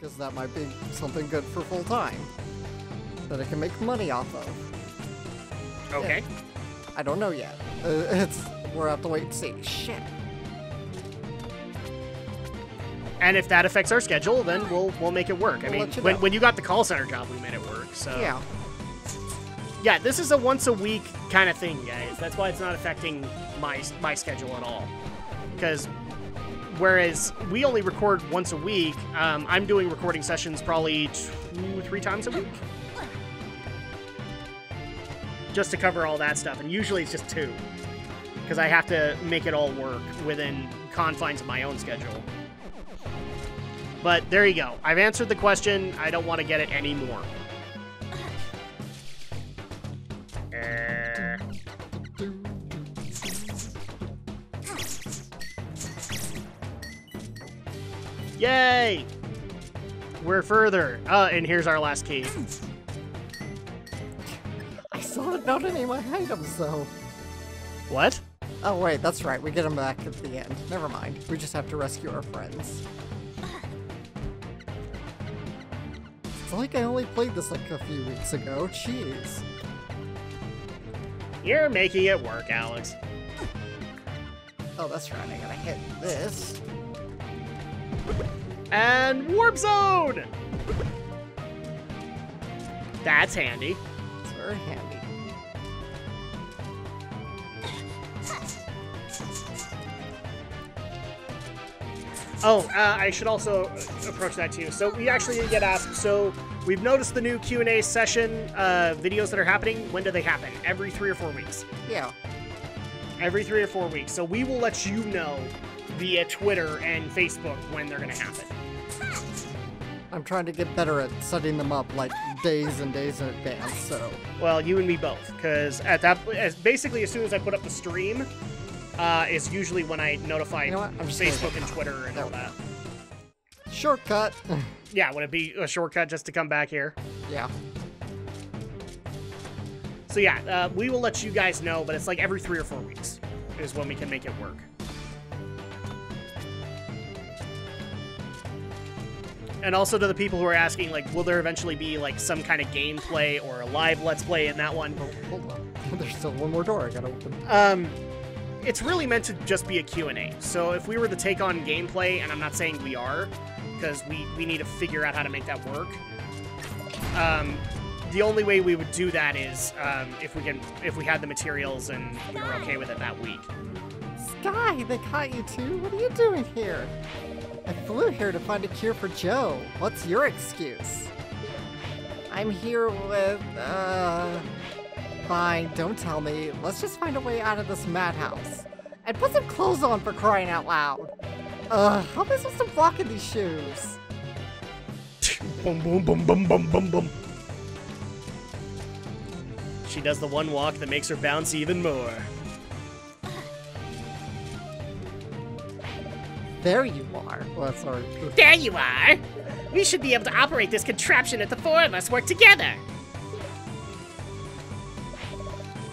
because that might be something good for full-time that I can make money off of. Okay. Yeah. I don't know yet. We'll have to wait and see. Shit. And if that affects our schedule, then we'll make it work. I mean, when you got the call center job, we made it work. So yeah. Yeah, this is a once a week kind of thing, guys. That's why it's not affecting my schedule at all. Because whereas we only record once a week, I'm doing recording sessions probably 2-3 times a week. Just to cover all that stuff, and usually it's just 2. Because I have to make it all work within confines of my own schedule. But there you go. I've answered the question. I don't want to get it anymore. Yay! We're further. And here's our last key. I still haven't done any of my items, though. What? Oh, wait, that's right. We get them back at the end. Never mind. We just have to rescue our friends. It's like I only played this like a few weeks ago. Jeez. You're making it work, Alex. Oh, that's right. I gotta hit this. And warp zone! That's handy. It's very handy. Oh, I should also approach that too. So we actually did get asked, so we've noticed the new Q&A session videos that are happening. When do they happen? Every 3 or 4 weeks. Yeah. Every 3 or 4 weeks. So we will let you know via Twitter and Facebook when they're going to happen. I'm trying to get better at setting them up like days and days in advance, so. Well, you and me both, because basically as soon as I put up the stream, is usually when I notify Facebook and Twitter and all that. Shortcut. Yeah, would it be a shortcut just to come back here? Yeah. So yeah, we will let you guys know, but it's like every 3 or 4 weeks is when we can make it work. And also to the people who are asking, like, will there eventually be, like, some kind of gameplay or a live Let's Play in that one? Oh, hold on. There's still one more door I gotta open. It's really meant to just be a Q&A. So if we were to take on gameplay, and I'm not saying we are, because we need to figure out how to make that work, the only way we would do that is if we had the materials and we were okay with it that week. Sky, they caught you too? What are you doing here? I flew here to find a cure for Joe. What's your excuse? I'm here with, Fine, don't tell me. Let's just find a way out of this madhouse. And put some clothes on for crying out loud. How am I supposed to walk in these shoes? Boom, boom, boom, boom, boom, boom, boom. She does the one walk that makes her bounce even more. There you are. Well, sorry. There you are! We should be able to operate this contraption if the 4 of us work together.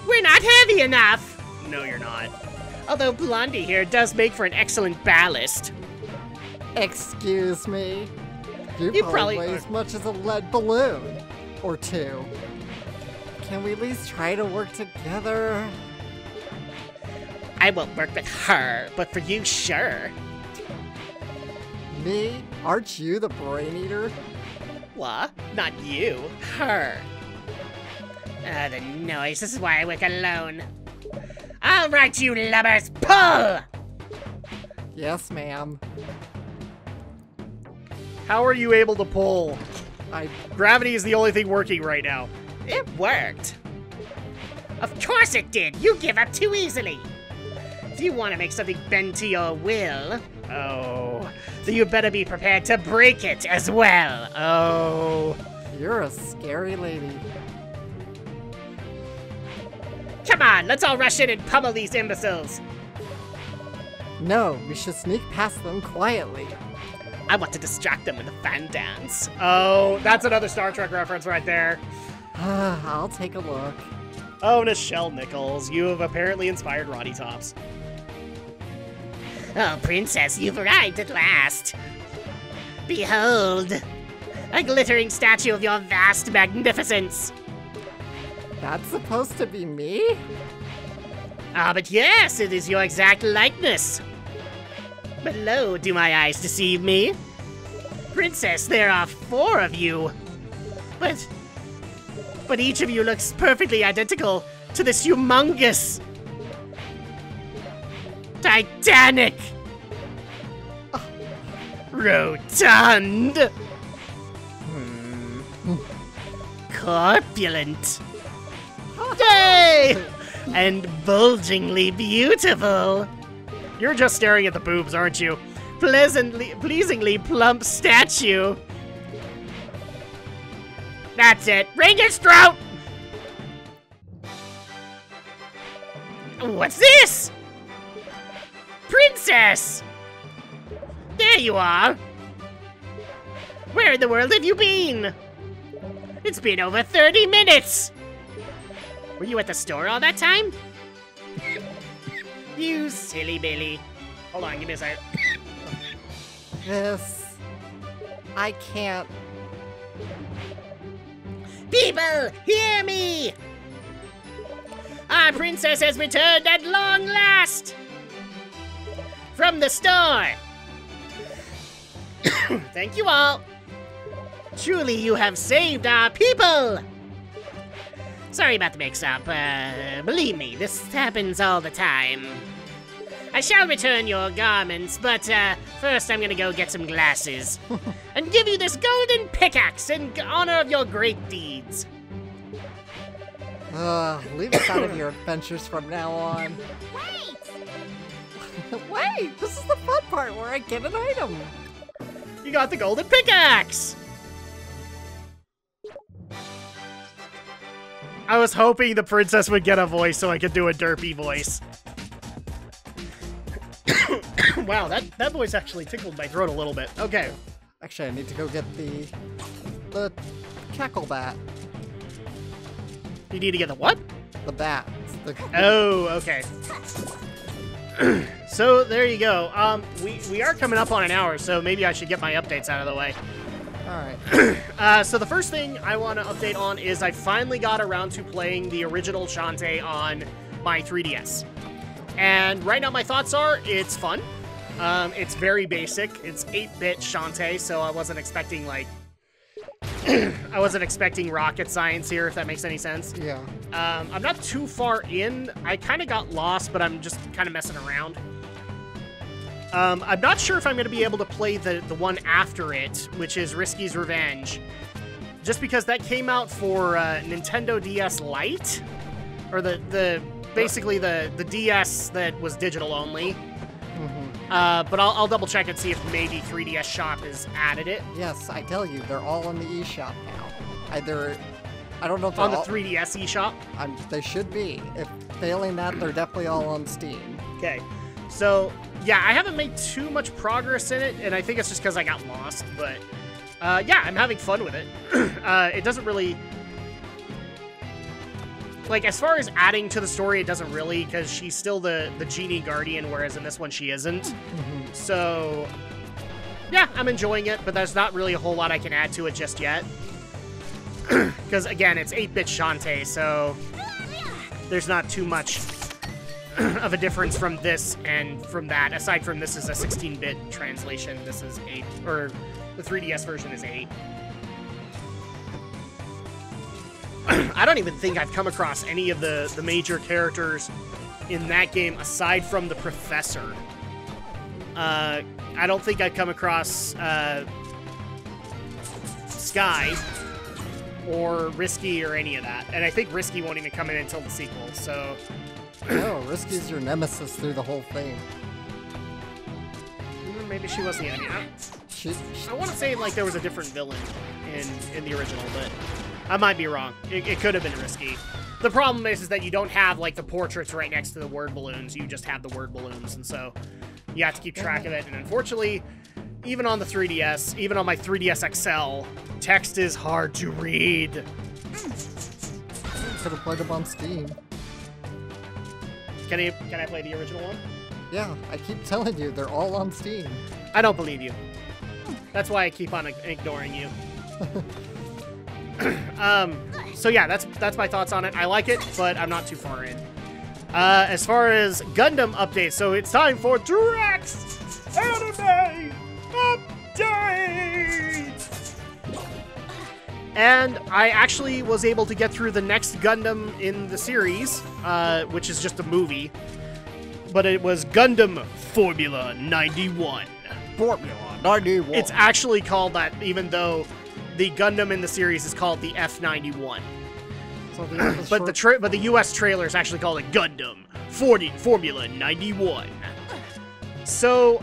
We're not heavy enough! No, you're not. Although Blondie here does make for an excellent ballast. Excuse me? You probably weigh as much as a lead balloon. Or 2. Can we at least try to work together? I won't work with her, but for you, sure. Me? Aren't you the brain eater? What? Not you. Her. The noise. This is why I work alone. All right, you lubbers, pull! Yes, ma'am. How are you able to pull? Gravity is the only thing working right now. It worked. Of course it did. You give up too easily. If you want to make something bend to your will, oh, then you better be prepared to break it as well. Oh. You're a scary lady. Come on, let's all rush in and pummel these imbeciles. No, we should sneak past them quietly. I want to distract them with a fan dance. Oh, that's another Star Trek reference right there. I'll take a look. Oh, Nichelle Nichols, you have apparently inspired Roddy Tops. Oh, Princess, you've arrived at last. Behold. A glittering statue of your vast magnificence. That's supposed to be me? Ah, but yes, it is your exact likeness. But lo, do my eyes deceive me? Princess, there are 4 of you. But each of you looks perfectly identical to this humongous Titanic rotund corpulent yay and bulgingly beautiful. You're just staring at the boobs, aren't you? Pleasingly plump statue. That's it. Ranger Strout! What's this? Princess! There you are. Where in the world have you been? It's been over 30 minutes. Were you at the store all that time? You silly Billy. Hold on, give me a second. I can't. People, hear me! Our princess has returned at long last! From the store! Thank you all! Truly, you have saved our people! Sorry about the mix-up. Believe me, this happens all the time. I shall return your garments, but first I'm gonna go get some glasses. And give you this golden pickaxe in honor of your great deeds. Leave us out of your adventures from now on. Wait! Wait! This is the fun part where I get an item! You got the golden pickaxe! I was hoping the princess would get a voice so I could do a derpy voice. Wow, that voice actually tickled my throat a little bit. Okay. Actually, I need to go get the cackle bat. You need to get the what? The bat. Oh, okay. So, there you go. We are coming up on an hour, so maybe I should get my updates out of the way. Alright. So the first thing I want to update on is I finally got around to playing the original Shantae on my 3DS. And right now my thoughts are, it's fun. It's very basic. It's 8-bit Shantae, so I wasn't expecting, like... I wasn't expecting rocket science here, if that makes any sense. Yeah. I'm not too far in. I kind of got lost, but I'm just kind of messing around. I'm not sure if I'm going to be able to play the one after it, which is Risky's Revenge. Just because that came out for Nintendo DS Lite. Or basically the DS that was digital only. But I'll double check and see if maybe 3DS Shop has added it. Yes, I tell you, they're all in the eShop now. I don't know if they're on the 3DS eShop? They should be. If failing that, they're definitely all on Steam. Okay. So, yeah, I haven't made too much progress in it, and I think it's just because I got lost, but, yeah, I'm having fun with it. It doesn't really... Like, as far as adding to the story, it doesn't really, because she's still the Genie Guardian, whereas in this one she isn't. So, yeah, I'm enjoying it, but there's not really a whole lot I can add to it just yet. Because, again, it's 8-bit Shantae, so there's not too much of a difference from this and from that. Aside from this is a 16-bit translation, this is 8, or the 3DS version is 8. I don't even think I've come across any of the major characters in that game aside from the Professor. I don't think I've come across Sky or Risky or any of that. And I think Risky won't even come in until the sequel, so... No, Risky's your nemesis through the whole thing. Maybe she was the enemy. I want to say like there was a different villain in the original, but I might be wrong. It could have been Risky. The problem is that you don't have like the portraits right next to the word balloons. You just have the word balloons, and so you have to keep track of it. And unfortunately, even on the 3DS, even on my 3DS XL, text is hard to read. Could have played them on Steam. Can I play the original one? Yeah, I keep telling you, they're all on Steam. I don't believe you. That's why I keep on ignoring you. So yeah, that's my thoughts on it. I like it, but I'm not too far in. As far as Gundam updates, so it's time for Drak's Anime Update! And I actually was able to get through the next Gundam in the series, which is just a movie. But it was Gundam Formula 91. Formula 91. It's actually called that, even though the Gundam in the series is called the F91. So But the US trailer is actually called a Gundam Formula 91. So,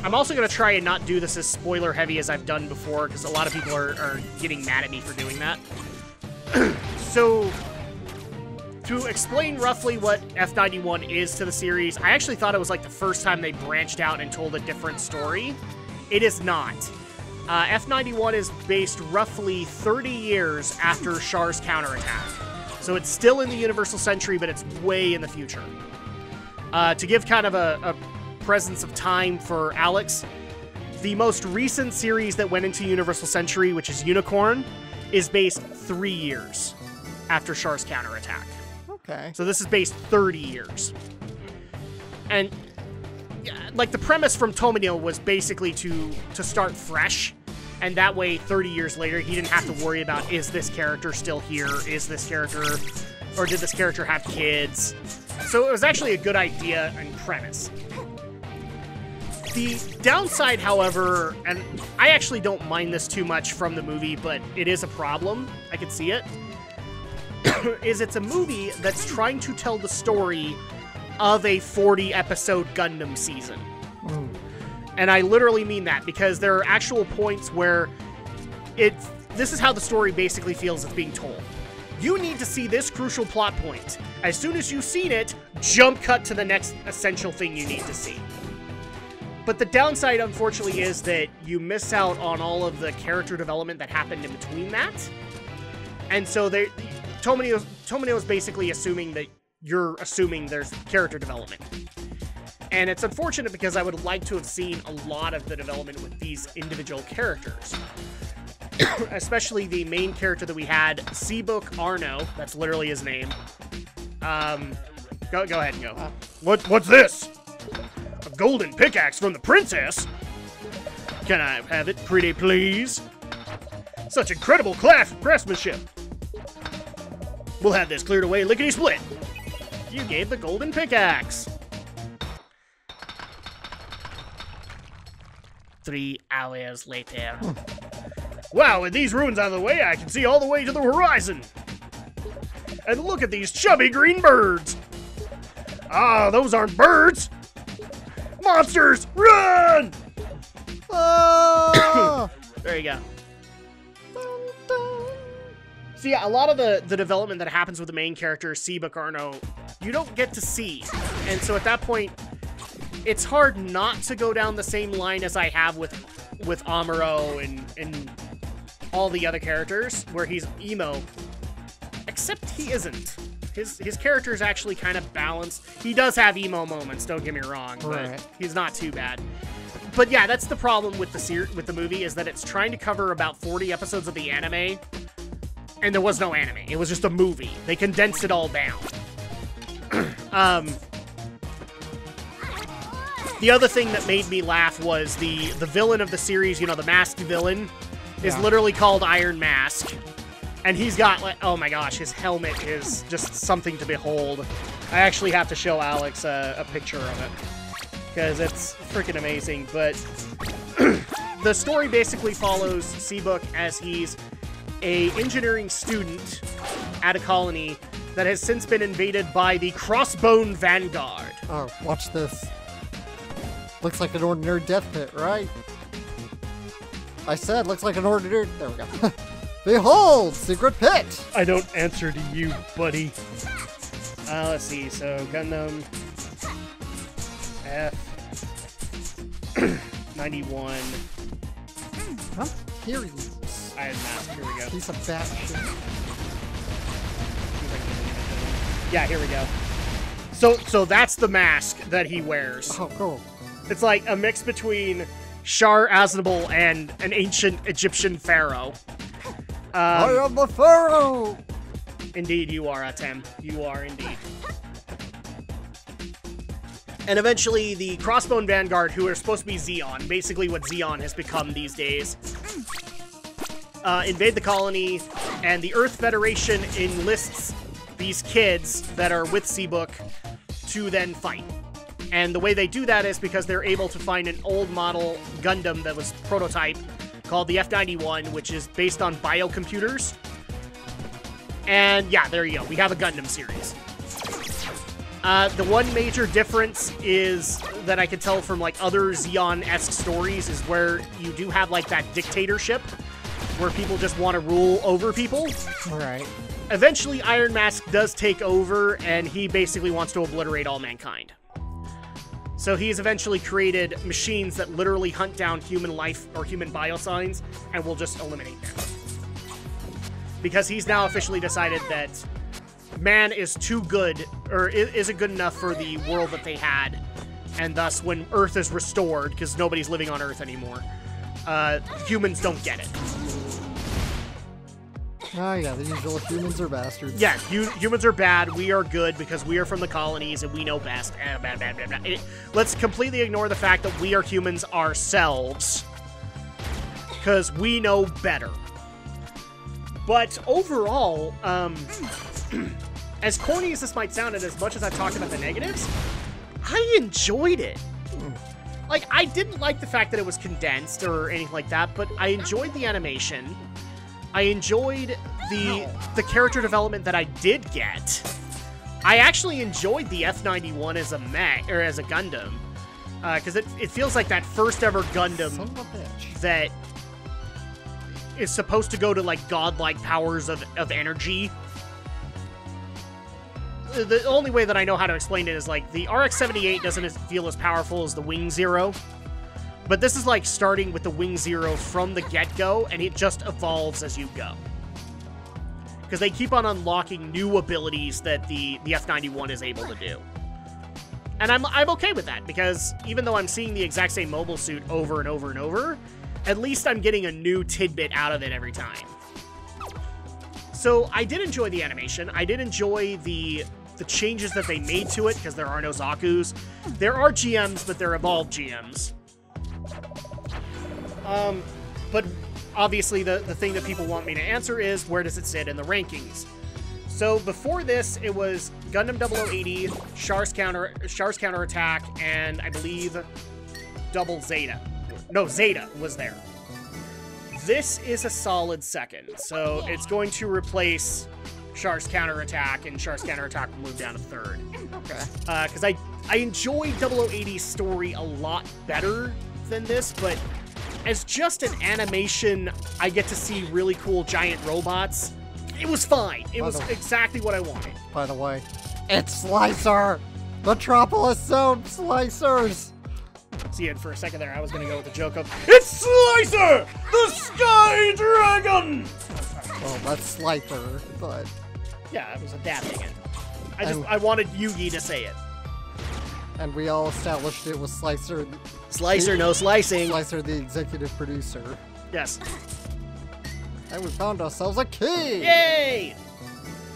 I'm also going to try and not do this as spoiler heavy as I've done before, because a lot of people are getting mad at me for doing that. So, to explain roughly what F91 is to the series, I actually thought it was like the first time they branched out and told a different story. It is not. F91 is based roughly 30 years after Char's counterattack. So it's still in the Universal Century, but it's way in the future. To give kind of a presence of time for Alex, the most recent series that went into Universal Century, which is Unicorn, is based 3 years after Char's counterattack. Okay. So this is based 30 years. And like the premise from Tomino was basically to start fresh, and that way 30 years later he didn't have to worry about, is this character still here? Is this character, or did this character have kids? So it was actually a good idea and premise. The downside, however, and I actually don't mind this too much from the movie, but it is a problem, I can see it, is it's a movie that's trying to tell the story of a 40-episode Gundam season. And I literally mean that, because there are actual points where this is how the story basically feels it's being told. You need to see this crucial plot point. As soon as you've seen it, jump cut to the next essential thing you need to see. But the downside, unfortunately, is that you miss out on all of the character development that happened in between that. And so Tomino is basically assuming that you're assuming there's character development. And it's unfortunate, because I would like to have seen a lot of the development with these individual characters. Especially the main character that we had, Seabook Arno, that's literally his name. Go ahead and go. What's this? A golden pickaxe from the princess? Can I have it, pretty please? Such incredible craftsmanship. We'll have this cleared away lickety-split. You gave the golden pickaxe. 3 hours later. Wow, with these ruins out of the way, I can see all the way to the horizon. And look at these chubby green birds. Ah, those aren't birds. Monsters, run! Oh! There you go. So yeah, a lot of the development that happens with the main character, Seabook Arno, you don't get to see. And so at that point, it's hard not to go down the same line as I have with Amuro and all the other characters, where he's emo. Except he isn't. His character is actually kind of balanced. He does have emo moments, don't get me wrong, but he's not too bad. But yeah, that's the problem with the movie, is that it's trying to cover about 40 episodes of the anime, and there was no anime. It was just a movie. They condensed it all down. The other thing that made me laugh was the villain of the series, you know, the masked villain, is literally called Iron Mask. And he's got, like, oh my gosh, his helmet is just something to behold. I actually have to show Alex a picture of it, because it's freaking amazing. But the story basically follows Seabook as he's a engineering student at a colony that has since been invaded by the Crossbone Vanguard. Oh, watch this. Looks like an ordinary death pit, right? I said, looks like an ordinary... There we go. Behold, secret pit! I don't answer to you, buddy. Let's see, so Gundam F91. I'm here, you Iron Mask, here we go. piece of bat shit. Yeah, here we go. So that's the mask that he wears. Oh, cool. It's like a mix between Shar Aznable and an ancient Egyptian pharaoh. I am the pharaoh! Indeed, you are, Atem. You are indeed. And eventually, the Crossbone Vanguard, who are supposed to be Zeon, basically what Zeon has become these days, invade the colony, and the Earth Federation enlists these kids that are with Seabook to then fight. And the way they do that is because they're able to find an old model Gundam that was prototype called the F-91, which is based on biocomputers. And yeah, there you go. We have a Gundam series. The one major difference is that I could tell from like other Zeon-esque stories is where you do have like that dictatorship where people just want to rule over people. Right. Eventually, Iron Mask does take over, and he basically wants to obliterate all mankind. So he's eventually created machines that literally hunt down human life or human biosigns and will just eliminate them. Because he's now officially decided that man is too good, or isn't good enough for the world that they had, and thus when Earth is restored, because nobody's living on Earth anymore, humans don't get it. Oh yeah, the usual humans are bastards. Yeah, humans are bad, we are good because we are from the colonies and we know best. Let's completely ignore the fact that we are humans ourselves, because we know better. But overall, as corny as this might sound, and as much as I've talked about the negatives, I enjoyed it. Like, I didn't like the fact that it was condensed or anything like that, but I enjoyed the animation. I enjoyed the character development that I did get. I actually enjoyed the F-91 as a mech, or as a Gundam, because it feels like that first ever Gundam Son of a bitch. that is supposed to go to like godlike powers of energy. The only way that I know how to explain it is like the RX-78 doesn't feel as powerful as the Wing Zero. But this is like starting with the Wing Zero from the get-go, and it just evolves as you go. Because they keep on unlocking new abilities that the F-91 is able to do. And I'm okay with that, because even though I'm seeing the exact same mobile suit over and over and over, at least I'm getting a new tidbit out of it every time. So I did enjoy the animation. I did enjoy the changes that they made to it, because there are no Zakus. There are GMs, but they're evolved GMs. But obviously the thing that people want me to answer is, where does it sit in the rankings? So before this, it was Gundam 0080, Char's Counterattack, and I believe Double Zeta. No, Zeta was there. This is a solid second, so it's going to replace Char's Counterattack, and Char's Counterattack will move down to third. Okay. Because I enjoyed 0080's story a lot better than this, but as just an animation, I get to see really cool giant robots. It was fine. It was exactly what I wanted. By the way, it's Slicer! Metropolis Zone Slicers! See, and for a second there, I was going to go with the joke of, it's Slicer! The Sky Dragon! Well, that's Slicer, but... Yeah, I was adapting it. I wanted Yugi to say it. And we all established it was Slicer. Slicer, no slicing. Slicer, the executive producer. Yes. And we found ourselves a key! Yay!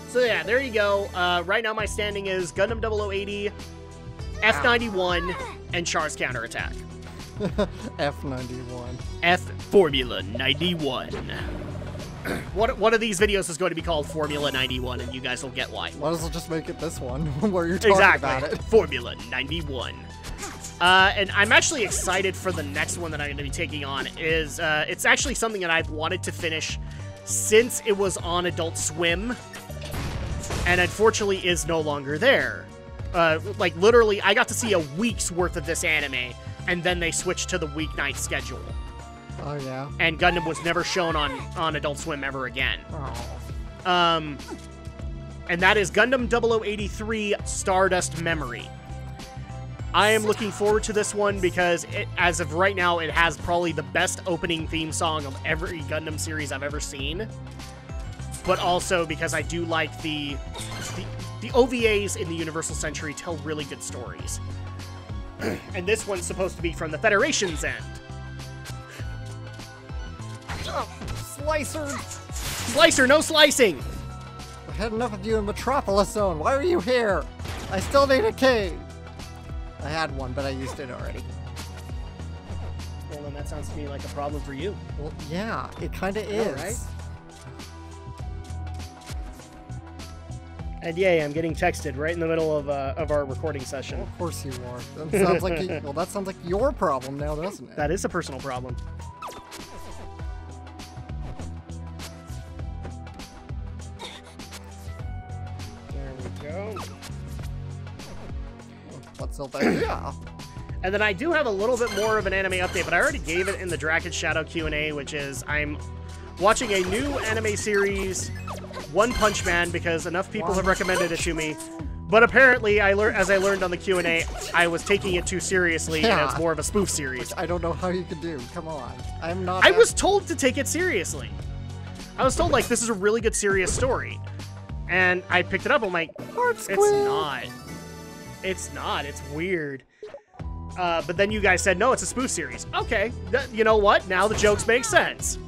So yeah, there you go. Right now my standing is Gundam 0080, F-91, and Char's Counterattack. F-91. F Formula 91. One of these videos is going to be called Formula 91, and you guys will get why. Might as well just make it this one, where you're talking about it. Formula 91. And I'm actually excited for the next one that I'm going to be taking on. It's actually something that I've wanted to finish since it was on Adult Swim, and unfortunately is no longer there. Like, literally, I got to see a week's worth of this anime, and then they switched to the weeknight schedule. Oh, yeah? And Gundam was never shown on Adult Swim ever again. Oh. And that is Gundam 0083 Stardust Memory. I am looking forward to this one because, as of right now, it has probably the best opening theme song of every Gundam series I've ever seen. But also because I do like the OVAs in the Universal Century tell really good stories. And this one's supposed to be from the Federation's end. Slicer! Slicer, no slicing! I had enough of you in Metropolis Zone. Why are you here? I still need a key. I had one, but I used it already. Well, then that sounds to me like a problem for you. Well, yeah, it kind of is. Right? And yay, I'm getting texted right in the middle of our recording session. Well, of course you are. That sounds like that sounds like your problem now, doesn't it? That is a personal problem. There we go. What's up there? Yeah. And then I do have a little bit more of an anime update, but I already gave it in the Drak Shadow Q&A, which is I'm watching a new anime series, One Punch Man, because enough people have recommended it to me. But apparently, as I learned on the Q&A, I was taking it too seriously, and it's more of a spoof series. Which I don't know how you can do. Come on. I'm not... I was told to take it seriously. I was told, like, this is a really good, serious story. And I picked it up, I'm like, it's not. It's not. It's weird. But then you guys said, no, it's a spoof series. Okay, you know what? Now the jokes make sense.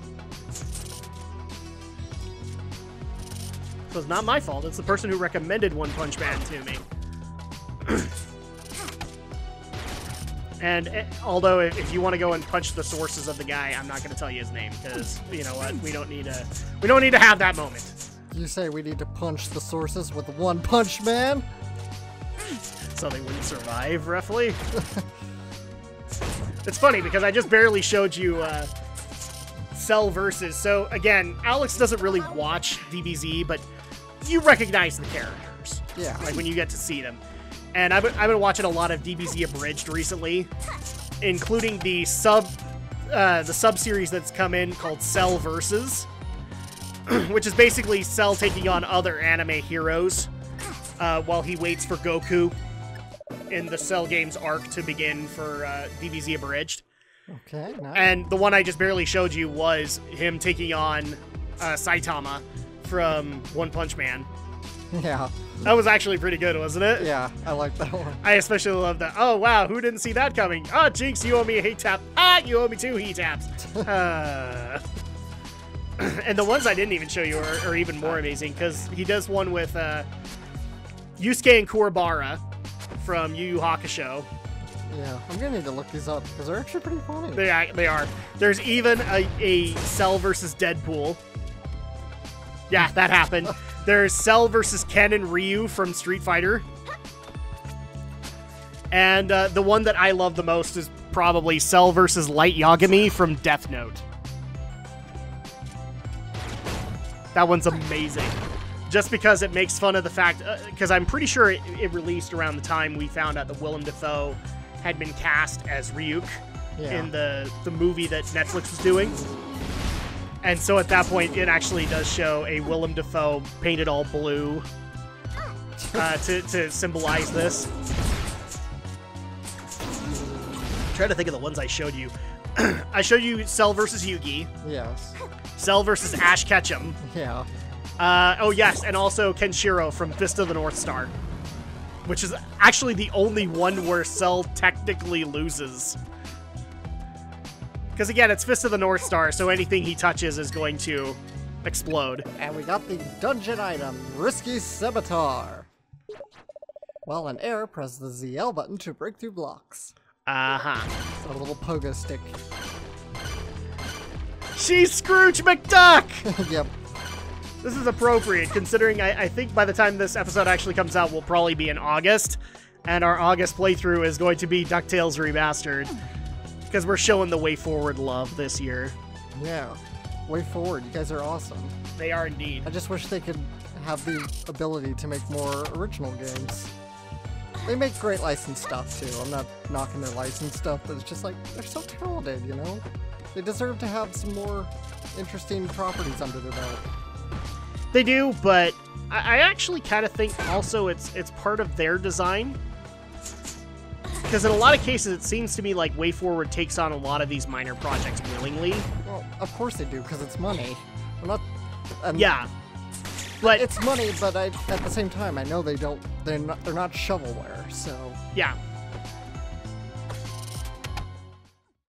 So it's not my fault. It's the person who recommended One Punch Man to me. And although if you want to go and punch the sources of the guy, I'm not going to tell you his name because you know what? We don't need to have that moment. You say we need to punch the sources with One Punch Man? So they wouldn't survive, roughly. It's funny because I just barely showed you Cell Versus. So again, Alex doesn't really watch DBZ, but you recognize the characters. Yeah. Like when you get to see them. And I've been watching a lot of DBZ Abridged recently, including the sub-series that's come in called Cell Versus, which is basically Cell taking on other anime heroes while he waits for Goku in the Cell Games arc to begin for DBZ Abridged. Okay, nice. And the one I just barely showed you was him taking on Saitama from One Punch Man. Yeah. That was actually pretty good, wasn't it? Yeah, I like that one. I especially love that. Oh, wow, who didn't see that coming? Oh, Jinx, you owe me a heat tap. Ah, you owe me 2 heat taps. And the ones I didn't even show you are even more amazing, because he does one with Yusuke and Kuwabara from Yu Yu Hakusho. Yeah, I'm gonna need to look these up, because they're actually pretty funny. They are. There's even a Cell versus Deadpool. Yeah, that happened. There's Cell versus Ken and Ryu from Street Fighter. And the one that I love the most is probably Cell versus Light Yagami from Death Note. That one's amazing. Just because it makes fun of the fact, because I'm pretty sure it released around the time we found out that Willem Dafoe had been cast as Ryuk in the movie that Netflix was doing. And so at that point, it actually does show a Willem Dafoe painted all blue to symbolize this. I'm trying to think of the ones I showed you. I showed you Cell versus Yugi. Yes. Cell versus Ash Ketchum. Yeah. Oh, yes, and also Kenshiro from Fist of the North Star. Which is actually the only one where Cell technically loses. Because again, it's Fist of the North Star, so anything he touches is going to explode. And we got the dungeon item, Risky Scimitar. While in air, press the ZL button to break through blocks. Uh-huh. A little pogo stick. She's Scrooge McDuck! Yep. This is appropriate, considering I think by the time this episode actually comes out, we'll probably be in August. And our August playthrough is going to be DuckTales Remastered. Because we're showing the way forward love this year. Yeah. Way forward. You guys are awesome. They are indeed. I just wish they could have the ability to make more original games. They make great licensed stuff, too. I'm not knocking their licensed stuff, but it's just like, they're so talented, you know? They deserve to have some more interesting properties under their belt. They do, but I actually kind of think also it's part of their design. Because in a lot of cases, it seems to me like WayForward takes on a lot of these minor projects willingly. Well, of course they do, because it's money. I'm not... yeah. But it's money, but at the same time, I know they're not shovelware, so... Yeah.